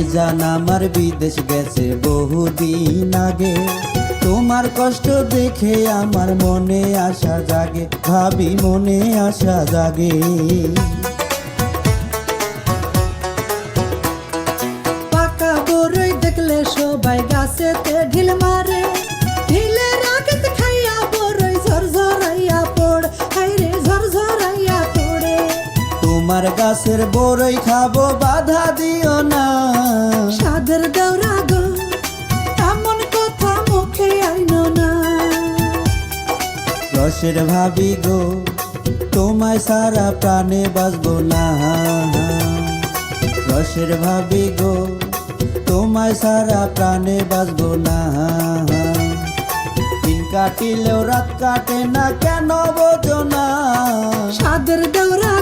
ভাইজান আমার বিদেশ গেছে বহুদিন আগে, তোমার কষ্ট দেখে আমার মনে আশা জাগে, ভাবি মনে আশা জাগে। পাকা বড়ই দেখলে সবাই গাছেতে ঢিল মারে, ঢিলের আগেতে খাইয়া বড়ই ঝরঝরাইয়া পড়, হাইরে ঝরঝরাইয়া পড়ে। তোমার গাছের বড়ই খাবো বাধা দিও না, সাদের দেওরা গো এমন কথা মুখে আইনো না। রসের ভাবি গো তোমায় সারা প্রাণে বাঁচবো না, রসের ভাবি গো তোমায় সারা প্রাণে বাঁচবো না। দিন কাটিলেও রাত কাটে না, কেন বোঝো না? সাদের দেওরা